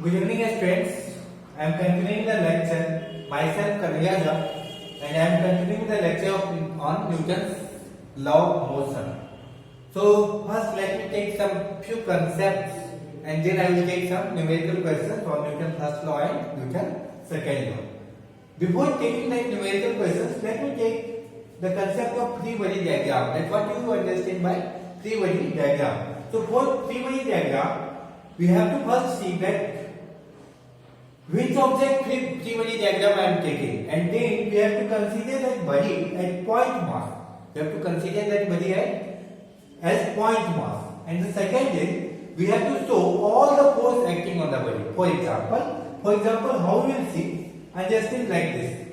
Good evening, friends. I am continuing the lecture. Myself, Kanyaja, and I am continuing the lecture on Newton's law of motion. So, first let me take some few concepts, and then I will take some numerical questions on Newton's first law and Newton's second law. Before taking the numerical questions, let me take the concept of free body diagram. That's what you understand by free body diagram. So, for free body diagram, we have to first see that which object free body diagram I am taking, and then we have to consider that body at point mass. We have to consider that body as point mass. And the second is we have to show all the force acting on the body. For example, how we will see, understand like this.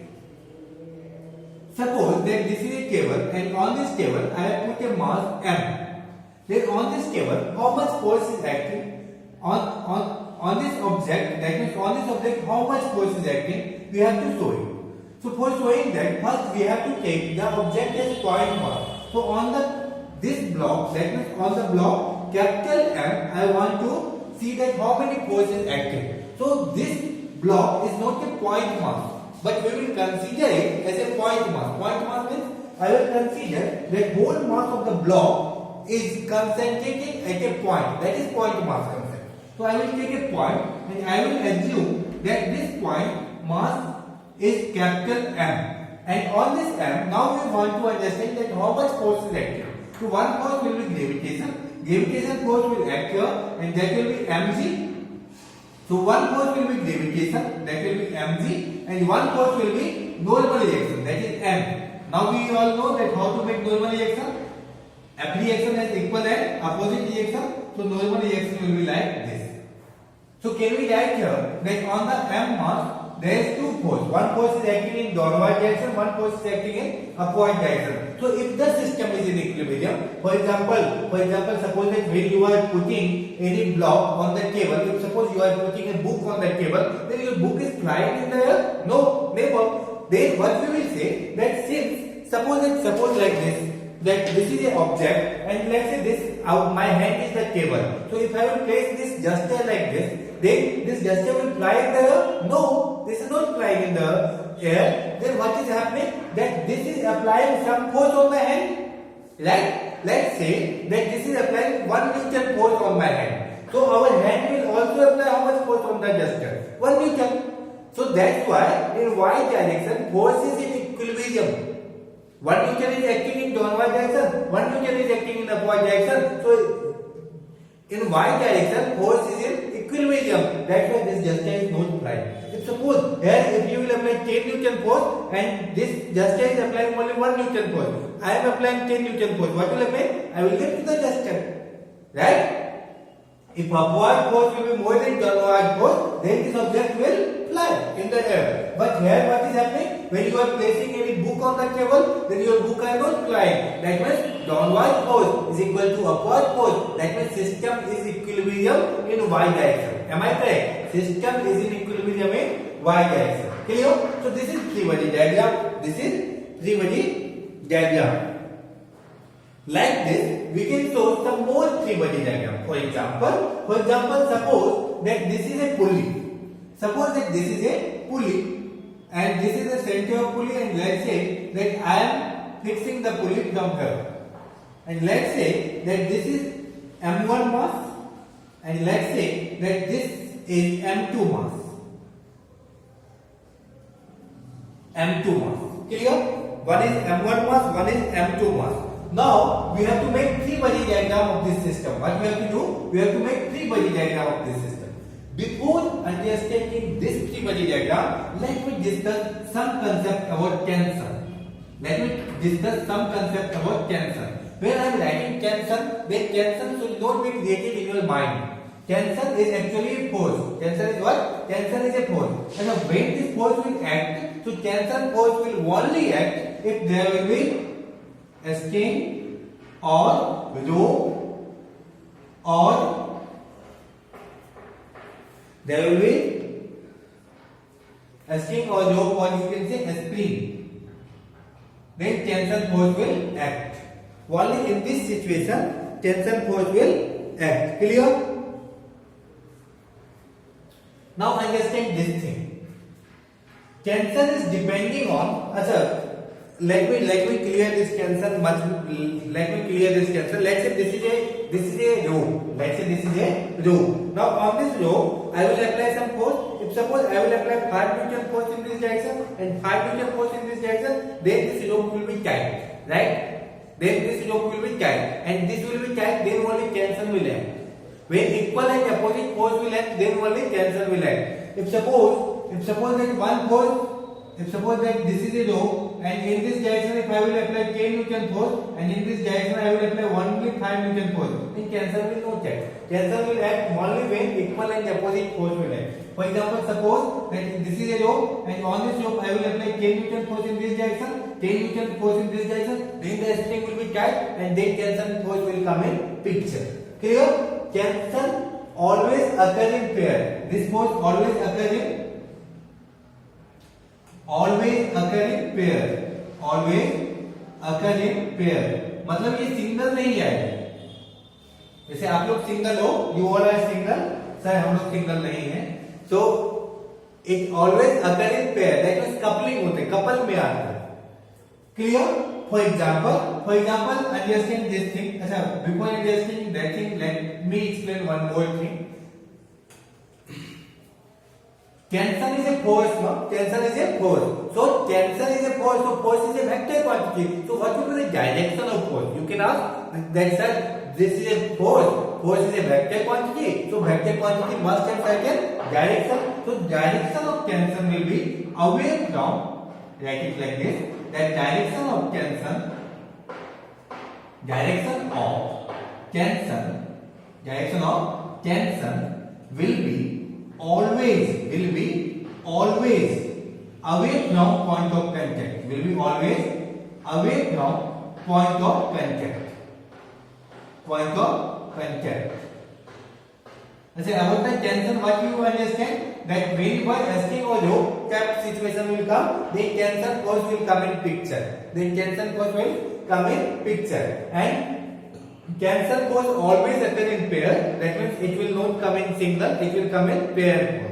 Suppose that this is a table, and on this table I have put a mass m. Then on this table, how much force is acting on this object? That means on this object, how much force is acting? We have to show it. So for showing that, first we have to take the object as point mass. So on this block, that means on the block capital M, I want to see that how many force is acting. So this block is not a point mass, but we will consider it as a point mass. Point mass means I will consider that whole mass of the block is concentrated at a point. That is point mass concept. So I will take a point and I will assume that this point mass is capital M. And on this M, now we want to understand that how much force is acting. So one force will be gravitation. Gravitation force will act here, and that will be mg. So one force will be gravitation, that will be mg, and one force will be normal reaction, that is m. Now we all know that how to make normal reaction. Every reaction has equal and opposite reaction. So normal reaction will be like this. So can we write here that on the m mass there is two forces. One force is acting in downward direction, one force is acting in upward direction. So if the system is in equilibrium, for example, suppose that when you are putting any block on the table, if suppose you are putting a book on the table, then your book is flying in the air? No, never. Then what we will say that since suppose like this, that this is an object, and let's say this my hand is the table. So if I will place this gesture like this, then this gesture will fly in the air? No, this is not flying in the air. Then what is happening? That this is applying some force on my hand, right? Let's say that this is applying 1 Newton force on my hand. So our hand will also apply how much force on the gesture? 1 Newton. So that's why in y direction force is in equilibrium. 1 Newton is acting in downward direction, 1 Newton is acting in upward direction. So in y direction force is in equilibrium. That's why this gesture is not flying. If suppose here if you will apply 10 Newton force and this gesture is applying only 1 Newton force, I am applying 10 Newton force. What will happen? I will get to the gesture, right? If upward force will be more than downward force, then this object will fly in the air. But here what is happening? When you are placing any book on the table, then your book are not flying. That means downward force is equal to upward force. That means system is equilibrium in y direction. Am I correct? System is in equilibrium in y direction. Clear? So this is free body diagram. This is free body diagram. Like this, we can show some more free body diagram. For example, suppose that this is a pulley. Suppose that this is a pulley, and this is the center of pulley, and let's say that I am fixing the pulley from here. And let's say that this is m1 mass, and let's say that this is m2 mass. Clear? One is m1 mass, one is m2 mass. Now we have to make free body diagram of this system. What we have to do? We have to make free body diagram of this system. Before understanding this free body diagram, let me discuss some concept about tension. When I am writing tension, then tension should not be created in your mind. Tension is actually a force. Tension is what? Tension is a force. And when this force will act, so tension force will only act if there will be a string or rope, or there will be a string or rope, or you can say a spring. Then tension force will act. Only in this situation tension force will act. Clear? Now understand this thing. Tension is depending on. अच्छा, let me clear this tension much. Let me clear this tension. Let's say this is a row. Let's say this is a row. Now on this row, I will apply some force. If suppose I will apply 5 Newton force in this direction and 5 Newton force in this direction, then this rope will be tight, right? Then this rope will be tight, and this will be tight. Then only tension will act. When equal and opposite force will act, then only tension will act. If suppose that one force, if suppose that this is a rope, and in this direction if I will apply 10 Newton force, and in this direction I will apply only 5 Newton force, then tension will not act. Tension will act only when equal and opposite force will act. For example, suppose that this is a rope, and on this rope I will apply 10 Newton force in this direction, 10 Newton force in this direction, then the string will be tight, and then tension force will come in picture. Clear? Tension always occurs in pair. This force always occurs in pair. Always occur in pair. मतलब ये single नहीं आएगा. जैसे आप लोग single हो, you all are single, sir हम लोग सिंगल नहीं हैं. So it always occur in pair. That means coupling होते हैं, couple में आता है. Clear? For example, understand this thing. अच्छा, before understanding that thing, let me explain one more thing. Tension is a force, no? Tension is a force. So tension is a force. So force is a vector quantity. So what will be the direction of force? You can ask that, sir, this is a force. Force is a vector quantity. So vector quantity must have certain direction. So direction of tension will be away from. Write it like this. That direction of tension will be always away from point of contact. Will be always away from point of contact. अच्छा, about the tension, what you understand? That when you are asking or rope trap situation will come, then tension force will come in picture. And tension force always occur in pair. That means it will not come in single, it will come in pair.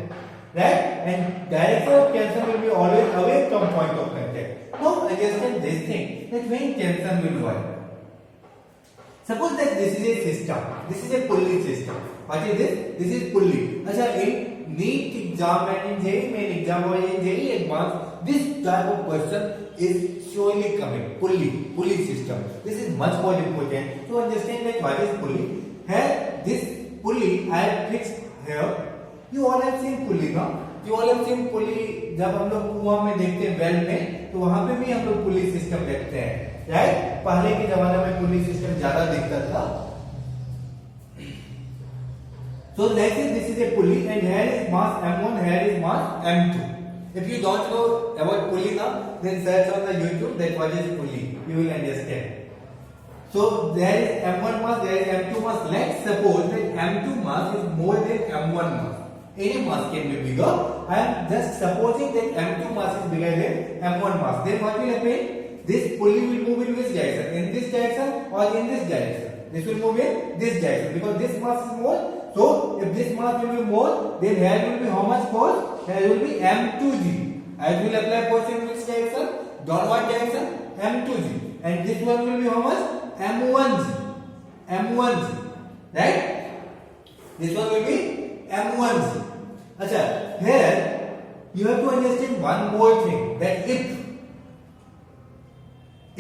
Right? And direction of tension will be always away from point of contact. Now understand this thing, that when tension will work. Suppose that this is a system. This is a pulley system. What is this? This is pulley. अच्छा, in NEET exam and in JEE main exam or in JEE advanced, this type of question is surely coming. Pulley system. This is much more important to understand that what is pulley. Here, this pulley I have fixed here. You all have seen pulley, no? You all have seen pulley. जब हम लोग कुआं में देखते हैं, well में, तो वहां पे भी हम लोग पुlley सिस्टम देखते हैं, राइट? पहले के जमाने में पुlley सिस्टम ज्यादा दिखता था. So let's say this is a pulley and here is mass M1, here is mass M2. If you don't know about pulley now, then search on the YouTube that what is pulley. You will understand. So there is M1 mass, there is M2 mass. Let's suppose that M2 mass is more than M1 mass. Any mass can be bigger. I am just supposing that M2 mass is bigger than M1 mass. Then what will happen? This pulley will move in which direction? In this direction or in this direction? This will move in this direction because this mass is more. So if this mass will be more, then here will be how much force? Here will be M2G. As we will apply force in which direction? Downward direction, M2G. And this one will be how much? M1G. Right? This one will be M1G. अच्छा, here you have to understand one more thing, that if a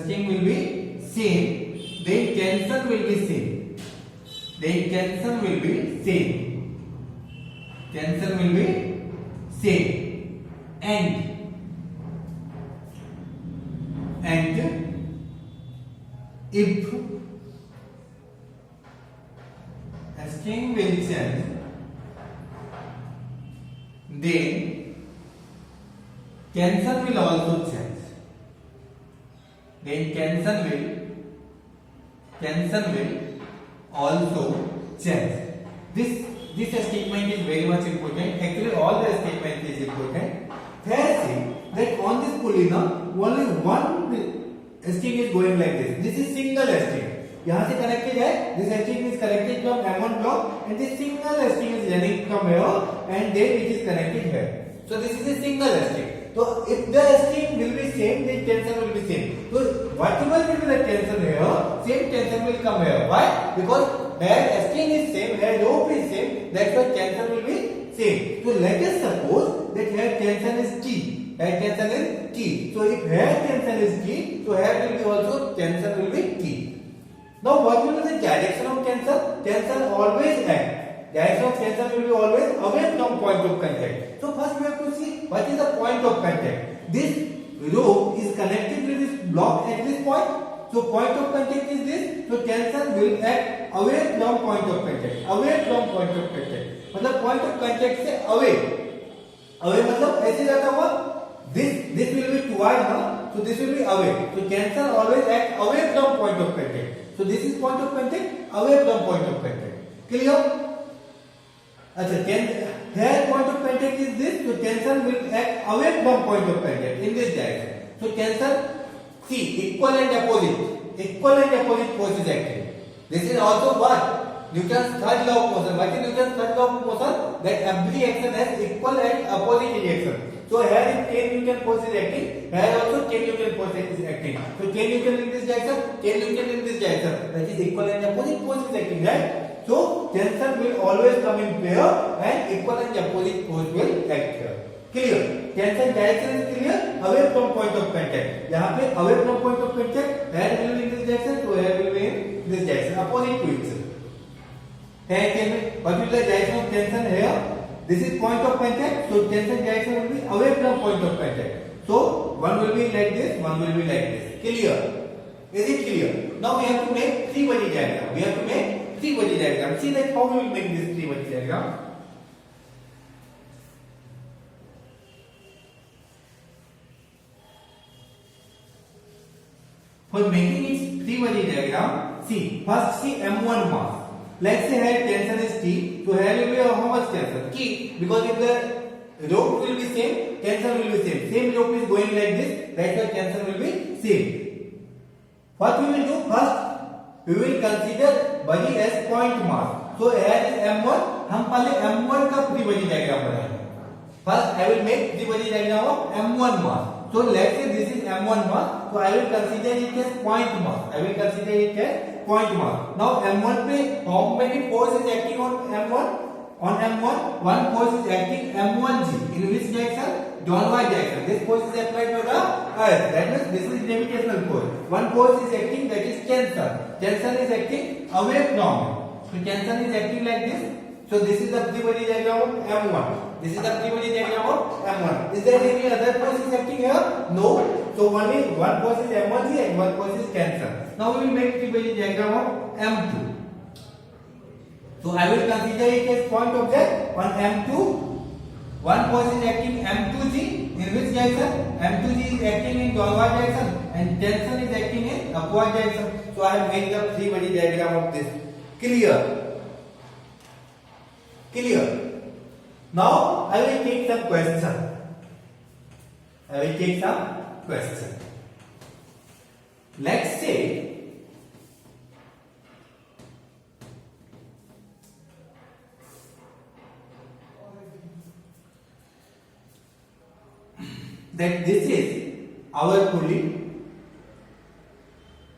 string will be same, then tension will be same. And if a string will change, then tension will also change. This statement is very much important. Actually, all the statement is important. Here see that on this pulley now only string is going like this. This is single string. यहाँ से connected है. This string is connected from M1 block, and this single string is running from here, and then it is connected here. So this is a single string. So if the string will be same, then tension will be same. So whatever will be the tension here, same tension will come here. Why? Because here string is same, here rope is same. That's why tension will be same. So let us suppose that here tension is T. Here tension is T. So if here tension is T, so here will be also tension will be T. Now what will be the direction of tension? Tension always act. Direction of tension will be always away from point of contact. So first we have to see what is the point of contact. This rope is connected with this block at this point. So point of contact is this. So tension will act away from point of contact. Away from point of contact. मतलब point of contact से away. Away मतलब ऐसे जाता हुआ. This will be toward ना. So this will be away. So tension always act away from point of contact. So this is point of contact, away from point of contact. Clear? अच्छा, here point of contact is this, so tension will act away from point of contact in this direction. So tension, see, equal and opposite force is acting. This is also what? Newton's third law of motion. What is Newton's third law of motion? That every action has equal and opposite reaction. So here is 10 Newton force is acting, here also 10 Newton force is acting. So 10 Newton in this direction, 10 Newton in this direction. That is equal and opposite force is acting, right? So tension will always come in pair and equal and opposite force will act here. Clear? Tension direction is clear. Away from point of contact. यहाँ पे away from point of contact, here will be in this direction, so here will be in this direction, opposite to each other. What will be the direction of tension here? This is point of contact, so tension direction will be away from point of contact. So one will be like this, one will be like this. Clear? Is it clear? Now we have to make three-body diagram. We have to make three-body diagram. See that how we will make this three-body diagram. For making its three-body diagram, see first see M1 mass. Let's say here tension is T, so here will be how much tension? T, because if the rope will be same, tension will be same. Same rope is going like this, that's why tension will be same. What we will do? First, we will consider body as point mass. So here is M1, हम पहले M1 का three body diagram बनाएंगे. First, I will make three body diagram of M1 mass. So let's say this is M1 mass, so I will consider it as point mass. I will consider it as point mass. Now M1 पे how many force is acting on M1? On M1, one force is acting M1G. In which direction? Downward direction. This force is applied to the earth. That means this is gravitational force. One force is acting, that is tension. Tension is acting away from. So tension is acting like this. So this is the three body diagram of M1. This is the three body diagram of M1. Is there any other force is acting here? No. So one force is M1G and one force is tension. Now we will make three body diagram of M2. So I will consider it as point object on M2. One force is acting M2G. In which direction? M2G is acting in downward direction and tension is acting in upward direction. So I have made the three body diagram of this. Clear? Clear? Now I will take some question. I will take some question. Let's say that this is our pulley.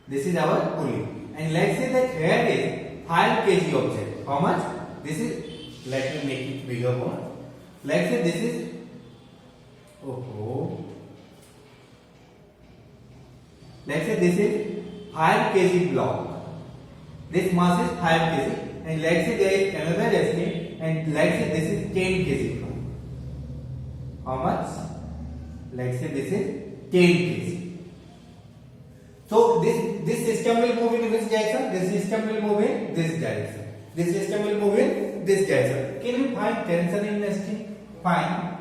This is our pulley. And let's say that here is 5 kg object. How much? This is, let me make it bigger one. Let's say this is, let's say this is 5 kg block. This mass is 5 kg. And let's say there is another estimate. And let's say this is 10 kg block. How much? Let's say this is 10 kg. So this system will move in which direction? This system will move in this direction. This system will move in this direction. Can you find tension in the string? Find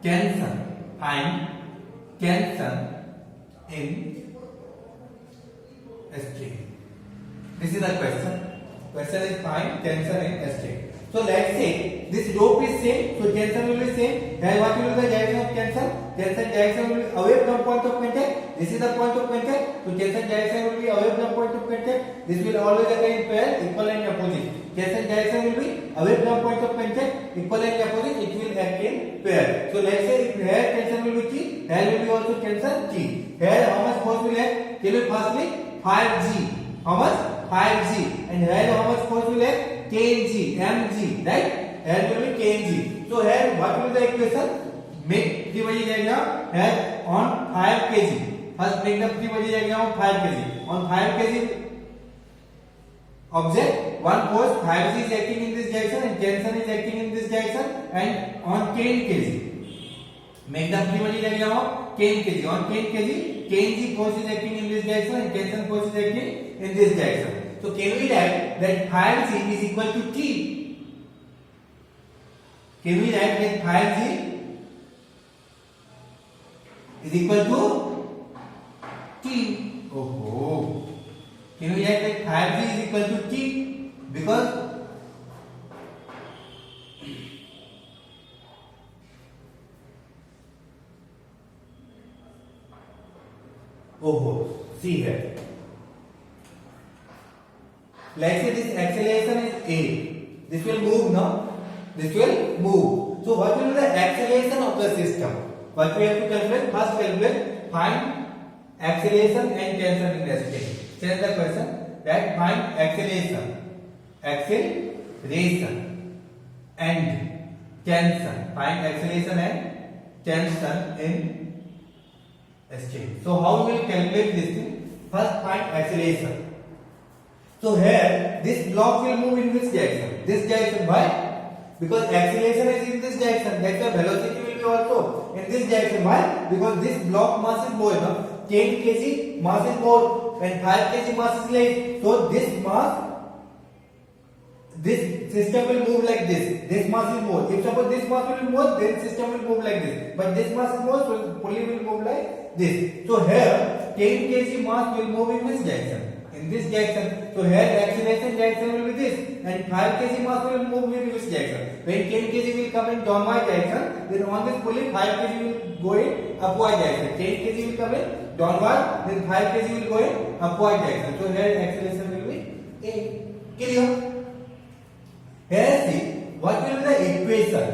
tension. Find tension in a string. This is the question. Question is find tension in a string. So let's say this rope is same, so tension will be same. Then what will be the direction of tension? tension direction will be away from point of contact. This is the point of contact. So tension direction will be away from point of contact. This will always occur in pair, equal and opposite. Tension direction will be away from point of contact, equal and opposite. It will act in pair. So let's say if here tension will be T, here will be also tension T. Here how much force will act? Tell me firstly 5G. How much? 5G. And here how much force will act? kg, mg, right? Here will be kg. So here what will be the equation? Make free body diagram here on 5 kg. First make the free body diagram on 5 kg. On 5 kg object, one force 5G is acting in this direction and tension is acting in this direction, and on 10 kg. Make the free body diagram of 10 kg. On 10 kg, kg force is acting in this direction and tension force is acting in this direction. So can we write that 5G is equal to T? Can we write that 5G is equal to T? Oh, can we write that 5G is equal to T? Because see here. Let's say this acceleration is A. This will move now. This will move. So what will be the acceleration of the system? What we have to calculate? First calculate, find acceleration and tension in the state. Change the question that find acceleration and tension. Find acceleration and tension in a state. So how we will calculate this thing? First find acceleration. So here this block will move in which direction? This direction. Why? Because acceleration is in this direction. That's why velocity will be also in this direction. Why? Because this block mass is more. 10 kg mass is more and 5 kg mass is less. So this mass, this system will move like this. This mass is more. If suppose this mass will be more, then system will move like this. But this mass is more, so pulley will move like this. So here 10 kg mass will move in which direction? In this direction. So here acceleration direction will be this, and 5 kg mass will move in which direction? When 10 kg will come in downward direction, then on this pulley 5 kg will go in upward direction. 10 kg will come in downward, then 5 kg will go in upward direction. So here acceleration will be A. Clear? Here see what will be the equation.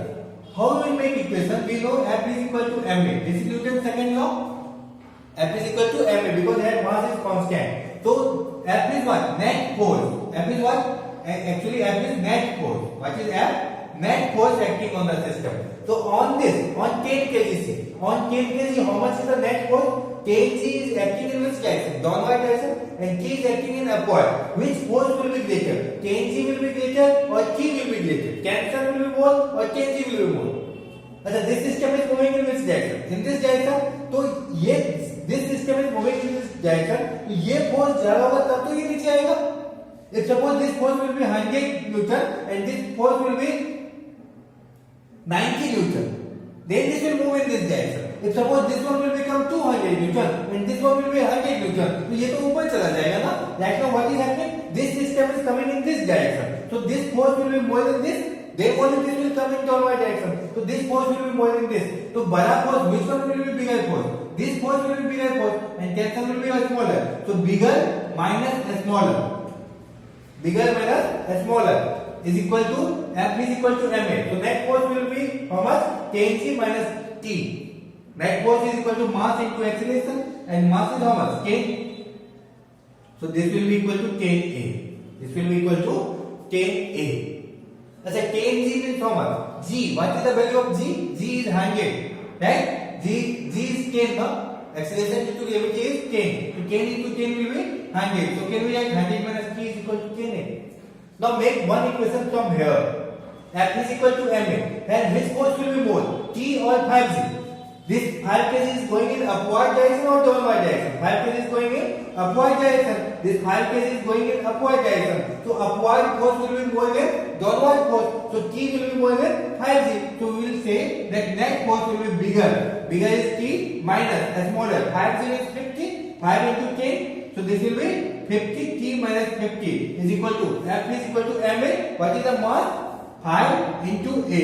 How we will make equation? We know F is equal to ma. This is Newton's second law. F is equal to ma because here mass is constant. So F is what? Net force. F is what? Actually F is net force. What is F? Net force acting on the system. So on this, on 10 kg, see, on 10 kg, how much is the net force? 10 kg is acting in which direction? Downward direction, and K is acting in upward. Which force will be greater? 10 kg will be greater or K will be greater? Tension will be more or 10 kg will be more? This system is moving in which direction? In this direction. So this system is moving in this direction. तो ये force ज्यादा होगा तब तो ये नीचे आएगा. If suppose this force will be 100 Newton and this force will be 90 Newton, then this will move in this direction. If suppose this one will become 200 Newton and this one will be 100 Newton, तो ये तो ऊपर चला जाएगा ना. Right now what is happening? This system is coming in this direction. So this force will be more than this. Then only this will come in downward direction. So this force will be more than this. So बड़ा force, which one will be bigger force? This force will be bigger force and tension will be smaller. So bigger minus smaller. Bigger minus smaller is equal to F is equal to ma. So net force will be how much? 10g minus t. Net force is equal to mass into acceleration, and mass is how much? 10. So this will be equal to 10a. This will be equal to 10a. अच्छा 10g means how much? G. What is the value of g? G is 100. Right? G is 10. No? Acceleration due to gravity is 10. So 10 into 10 will be 100. So can we write 100 minus t is equal to 10a? Now make one equation from here. F is equal to ma. And which force will be more? T or 5g? This 5 kg is going in upward direction or downward direction? 5 kg is going in upward direction. This 5 kg is going in upward direction. So upward force will be more than downward force. So T will be more than 5g. So we will say that net force will be bigger. Bigger is T minus smaller. 5g is 50. 5 into 10. So this will be 50. T minus 50 is equal to F is equal to ma. What is the mass? 5 into A.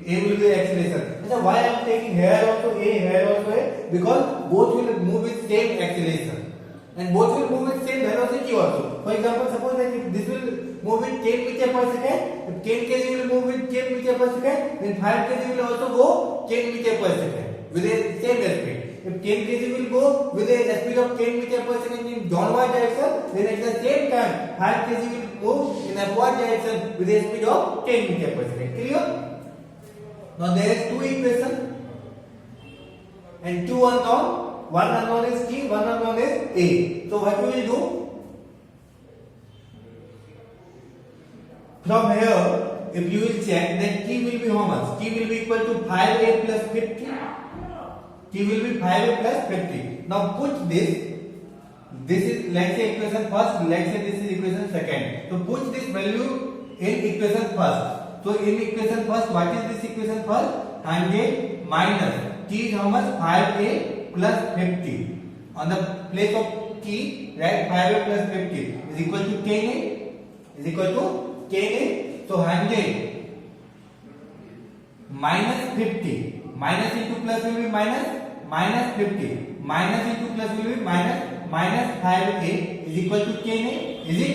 A will be the acceleration. So why I am taking here also A, here also A? Because both will move with same acceleration and both will move with same velocity also. For example, suppose that if this will move with 10 meter per second, if 10 kg will move with 10 meter per second, then 5 kg will also go 10 meter per second with the same speed. If 10 kg will go with a speed of 10 meter per second in downward direction, then at the same time 5 kg will move in upward direction with a speed of 10 meter per second. Clear? Now there is two equations and two unknown. One unknown is T, one unknown is A. So what we will do? From here, if you will check, then T will be how much? T will be equal to 5A plus 50. T will be 5A plus 50. Now put this. This is, let's say, equation first. Let's say this is equation second. So put this value in equation first. So in equation first, what is this equation first? 100 minus T is how much? 5A plus 50. On the place of T, write 5A plus 50 is equal to 10A. Is equal to 10A. So 100 minus 50. Minus into plus will be minus 50. Minus into plus will be minus 5A is equal to 10A. Is it?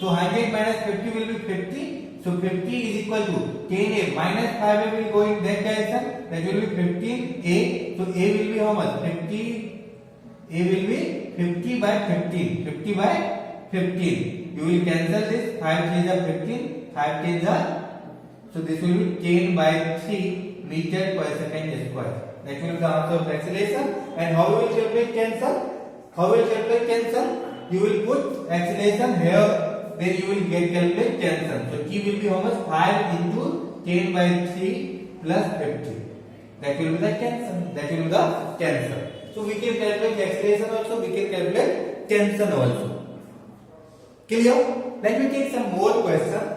So 100 minus 50 will be 50. So 50 is equal to 10A minus 5A will go in that direction. That will be 15A. So A will be how much? 50. A will be 50 by 15. 50 by 15. You will cancel this. 5 3s are 15. 5 10s are. So this will be 10 by 3 meter per second square. That will be the answer of acceleration. And how you will calculate tensor? How will you calculate tensor? You will put acceleration here. Then you will calculate tensor. So T will be how much? 5 into 10 by 3 plus 50. That will be the tensor. That will be the tensor. So we can calculate acceleration also. We can calculate tensor also. Clear? Let me take some more questions.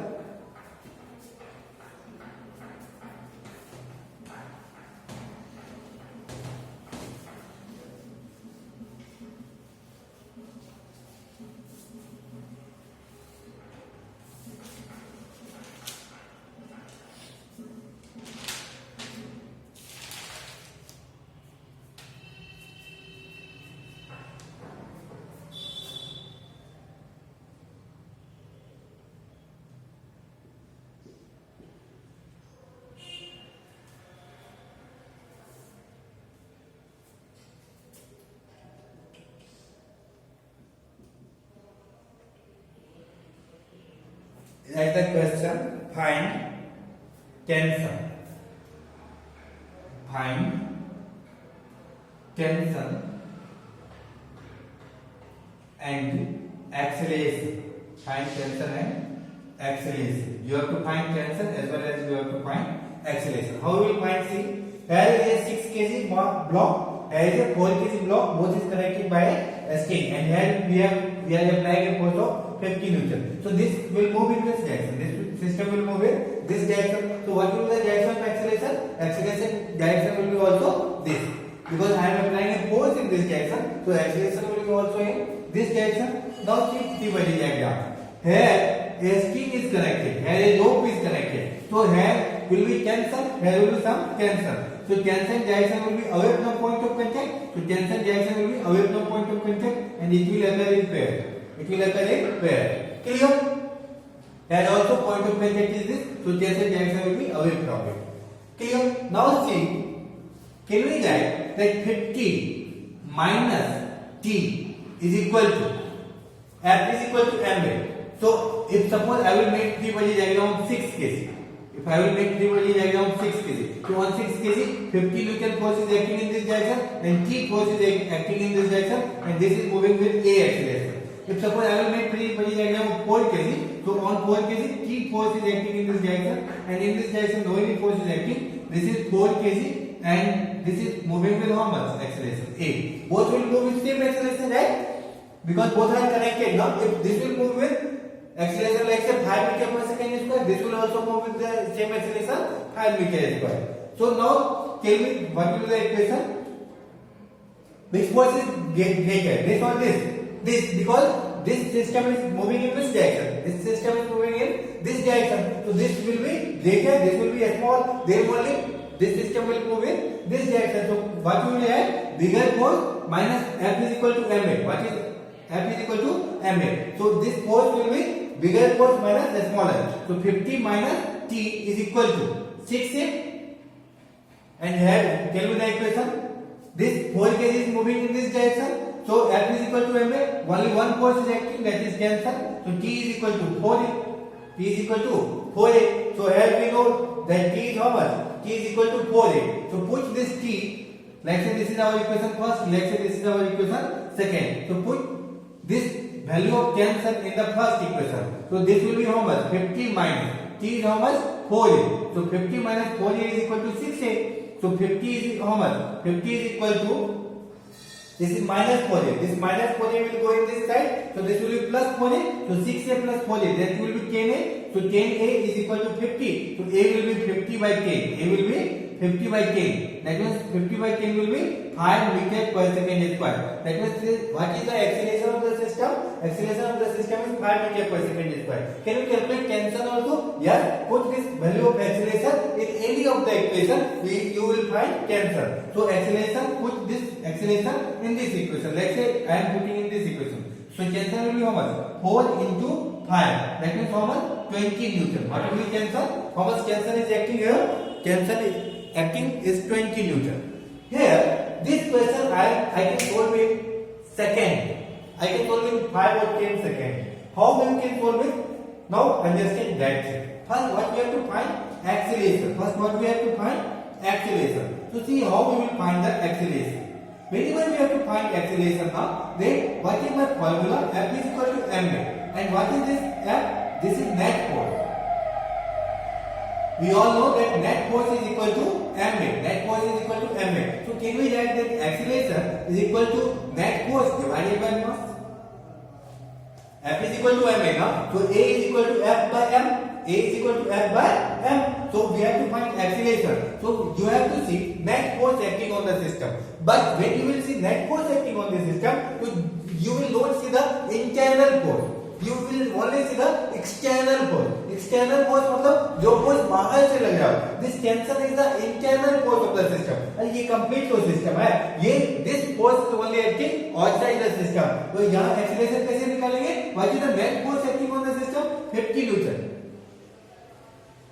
Like the question, find tension. Find tension and acceleration. Find tension and acceleration. You have to find tension as well as you have to find acceleration. How we will find? See, here is a 6 kg block. Here is a 4 kg block. Both is connected by a string, and here we are applying a force of 50 Newton. So this will move in this direction. This system will move in this direction. So what will be the direction of acceleration? Acceleration direction will be also this. Because I am applying a force in this direction, so acceleration will be also in this direction. Now see the body diagram. Here a string is connected. Here a rope is connected. So here will be tension. Here will be some tension. So tension direction will be away from point of contact. So tension direction will be away from point of contact, and it will occur in pair. It will occur in pair. Clear? And also point of contact is this. So tension direction will be away from it. Clear? Now see, can we write that 50 minus T is equal to F is equal to ma. So if suppose I will make free body diagram 6 kg. If I will make free body diagram 6 kg. So on 6 kg, 50 Newton force is acting in this direction, and T force is acting in this direction, and this is moving with A acceleration. If suppose I will make free body diagram of 4 kg, so on 4 kg, T force is acting in this direction, and in this direction, no force is acting. This is 4 kg, and this is moving with how much acceleration? A. Both will move with same acceleration, right? Because both are connected. Now, if this will move with acceleration like say 5 meter per second square, this will also move with the same acceleration 5 meter square. So now, tell me what will be the equation? Which force is greater? This or this? This, because this system is moving in this direction. This system is moving in this direction. So this will be greater, this will be small. There only This system will move in this direction. So what we will have? Bigger force minus F is equal to ma. What is F is equal to ma? So this force will be bigger force minus the smaller. So 50 minus T is equal to 6a. And here tell me the equation. This 4 kg is moving in this direction. So F is equal to ma. Only one force is acting, that is tensor. So T is equal to 4a. T is equal to 4a. So here we know that T is how much? T is equal to 4a. So put this T, let's say this is our equation first, let's say this is our equation second. So put this value of tensor in the first equation. So this will be how much? 50 minus T is how much? 4a. So 50 minus 4a is equal to 6a. So 50 is how much? 50 is equal to, this is minus 4a. This minus 4a will go in this side. So this will be plus 4a. So 6a plus 4a. That will be 10a. So 10a is equal to 50. So a will be 50 by 10. A will be 50 by 10. That means 50 by 10 will be 5 meter per second square. That means what is the acceleration of the system? Acceleration of the system is 5 meter per second square. Can you calculate tension also? Yes. Put this value of acceleration in any of the equation. You will find tension. So acceleration, put this acceleration in this equation. Let's say I am putting in this equation. So tension will be how much? 4 into 5. That means how much? 20 Newton. What will be tension? How much tension is acting here? Tension is acting is 20 Newton. Here, this question I can solve in second. I can solve in 5 or 10 seconds. How we can solve it? Now understand that. First, what we have to find? Acceleration. First, what we have to find? Acceleration. So see how we will find the acceleration. Whenever we have to find acceleration now, then what is my formula? F is equal to ma. And what is this F? This is net force. We all know that net force is equal to ma. Net force is equal to ma. So can we write that acceleration is equal to net force divided by mass? F is equal to ma now. So A is equal to F by m. A is equal to F by m. So we have to find acceleration. So you have to see net force acting on the system. But when you will see net force acting on the system, you will not see the internal force. You will only see the external force. External force मतलब जो force बाहर से लग रहा है. This tension is the internal force of the system. और ये complete जो system है, ये this force is only acting outside the system. तो यहाँ acceleration कैसे निकालेंगे? What is the net force acting on the system? 50 Newton.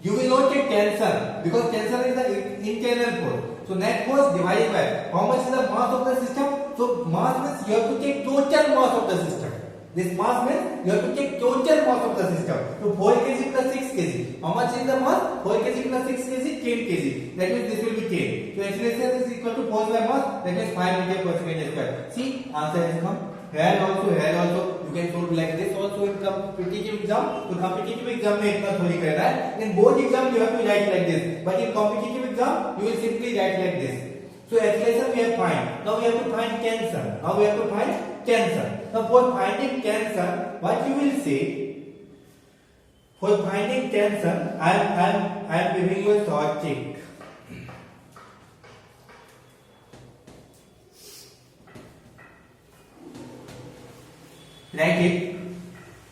You will not take tension because tension is the internal force. So net force divided by how much is the mass of the system? So mass means you have to take total mass of the system. This mass means you have to take total mass of the system. So 4 kg plus 6 kg. How much is the mass? 4 kg plus 6 kg, 10 kg. That means this will be 10. So acceleration is equal to force by mass. That means 5 meter per second square. See, answer has come. Here also you can solve like this also in competitive exam. So competitive exam में इतना थोड़ी करना है. In board exam you have to write like this. But in competitive exam you will simply write like this. So acceleration we have find. Now we have to find tension. Now we have to find tension. Now for finding tension, what you will say? For finding tension, I am giving you a short trick. Write it.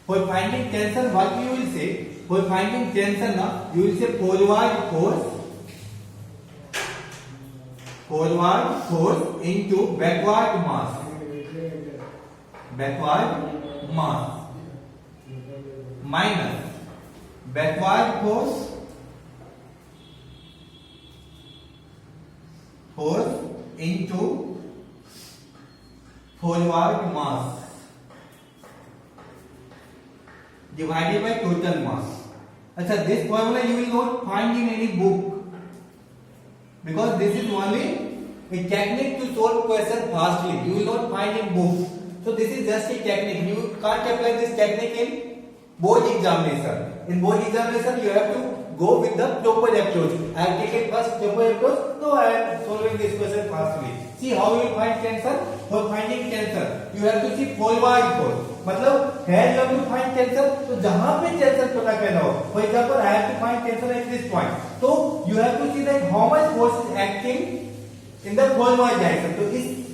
For finding tension, what you will say? For finding tension, now you will say forward force into backward mass. Backward mass minus backward force into forward mass divided by total mass. Achha, this formula you will not find in any book because this is only a technique to solve question fastly. You will not find in book. So this is just a technique. You can't apply this technique in board examination. In board examination, you have to go with the proper approach. I have taken first proper approach, so I am solving this question fastly. See how you will find tension. For finding tension, you have to see forward force. मतलब here you have to find tension. तो जहाँ पे tension पता करना हो, for example, I have to find tension at this point. So you have to see that how much force is acting in the forward direction. तो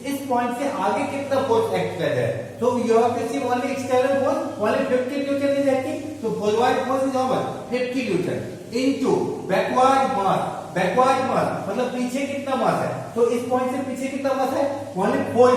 इस point से आगे कितना फोर्स एक्ट कर रहा है. So you have to see only external force, only 50 Newton is acting. So forward force is how much? 50 Newton into backward mass. Backward mass मतलब पीछे कितना मास है, तो इस पॉइंट से पीछे कितना मास है, ओनली 4